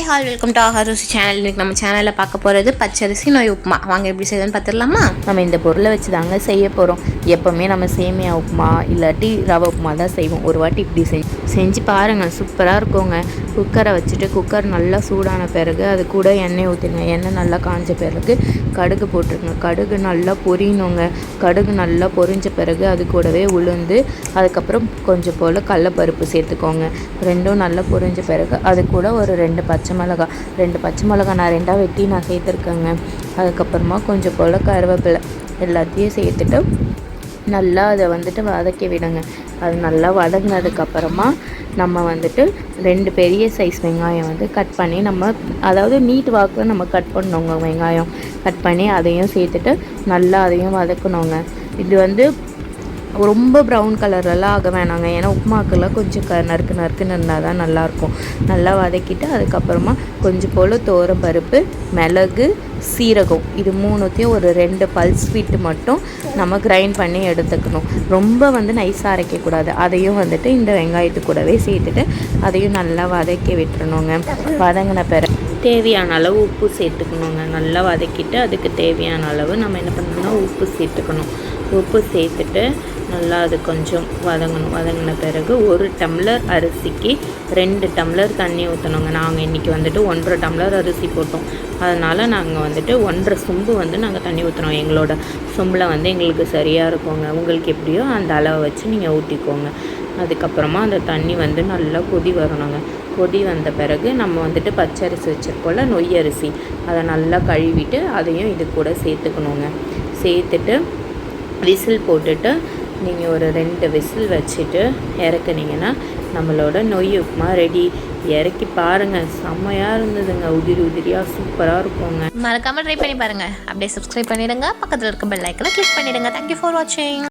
Hall welcome to ஆஹா ருசி channel. இன்றைக்கி நம்ம சேனலில் பார்க்க போகிறது பச்சரிசி நோய் உப்புமா. வாங்க எப்படி செய்யுதுன்னு பார்த்துடலாமா? நம்ம இந்த பொருளை வச்சு தாங்க செய்ய போகிறோம். எப்போவுமே நம்ம சேமியா உப்புமா இல்லாட்டி ரவை உப்புமா தான் செய்வோம். ஒரு வாட்டி இப்படி செஞ்சு பாருங்கள், சூப்பராக இருக்குங்க. குக்கரை வச்சுட்டு குக்கர் நல்லா சூடான பிறகு அது கூட எண்ணெய் ஊற்றுங்க. எண்ணெய் நல்லா காஞ்ச பிறகு கடுகு போட்டுருங்க. கடுகு நல்லா பொரியணுங்க. கடுகு நல்லா பொரிஞ்ச பிறகு அது கூடவே உளுந்து, அதுக்கப்புறம் கொஞ்சம் போல் கடலப்பருப்பு சேர்த்துக்கோங்க. ரெண்டும் நல்லா பொரிஞ்ச பிறகு அது கூட ஒரு 2 பச்சை மிளகா நான் 2ஆக வெட்டி நான் சேர்த்துருக்கேங்க. அதுக்கப்புறமா கொஞ்சம் போல் கருவேப்பிலை எல்லாத்தையும் சேர்த்துட்டு நல்லா அதை வதக்கி விடுங்க. அது நல்லா வதங்கினதுக்கப்புறமா நம்ம 2 பெரிய சைஸ் வெங்காயம் கட் பண்ணி அதாவது நீட் வாக்கில் நம்ம கட் பண்ணோங்க. வெங்காயம் கட் பண்ணி அதையும் சேர்த்துட்டு நல்லா அதையும் வதக்கணுங்க. இது ரொம்ப ப்ரௌன் கலர்லாம் ஆக வேணாங்க. ஏன்னா உப்புமாக்கெல்லாம் கொஞ்சம் நறுக்குன்னு இருந்தால் தான் நல்லாயிருக்கும். நல்லா வதக்கிட்டு அதுக்கப்புறமா கொஞ்சம் போல் பருப்பு, மிளகு, சீரகம் இது 3த்தையும் ஒரு 2 பல்ஸ் விட்டு மட்டும் நம்ம கிரைண்ட் பண்ணி எடுத்துக்கணும். ரொம்ப நைஸாக அரைக்கக்கூடாது. அதையும் இந்த வெங்காயத்து கூடவே சேர்த்துட்டு அதையும் நல்லா வதக்கி விட்டுறணுங்க. வதங்கின பிறகு தேவையான அளவு உப்பு சேர்த்துக்கணுங்க. நல்லா வதக்கிட்டு அதுக்கு தேவையான அளவு நம்ம என்ன பண்ணணும்னா உப்பு சேர்த்துக்கணும். உப்பு சேர்த்துட்டு நல்லா அது கொஞ்சம் வதங்கின பிறகு 1 டம்ளர் அரிசிக்கு 2 டம்ளர் தண்ணி ஊற்றணுங்க. நாங்கள் இன்றைக்கி 1.5 டம்ளர் அரிசி போட்டோம். அதனால் நாங்கள் 1.5 சொம்பு நாங்கள் தண்ணி ஊற்றுறோம். எங்களோட சொம்பில் எங்களுக்கு சரியாக இருக்குங்க. உங்களுக்கு எப்படியோ அந்த அளவை வச்சு நீங்கள் ஊற்றிக்கோங்க. அதுக்கப்புறமா அந்த தண்ணி நல்லா கொதி வரணுங்க. கொதி வந்த பிறகு நம்ம பச்சரிசி வச்சுருக்கோம்ல, நொய் அரிசி, அதை நல்லா கழுவிட்டு அதையும் இது கூட சேர்த்துக்கணுங்க. சேர்த்துட்டு விசில் போட்டுட்டு நீங்கள் ஒரு 2 விசில் வச்சுட்டு இறக்குனீங்கன்னா நம்மளோட நொய் உப்புமா ரெடி. இறக்கி பாருங்கள், செம்மையாக இருந்ததுங்க. உதிரியாக சூப்பராக இருக்குங்க. மறக்காமல் ட்ரை பண்ணி பாருங்கள். அப்படியே சப்ஸ்கிரைப் பண்ணிவிடுங்க. பக்கத்தில் இருக்க பெல் ஐக்கனை கிளிக் பண்ணிவிடுங்க. தேங்க்யூ ஃபார் வாட்சிங்.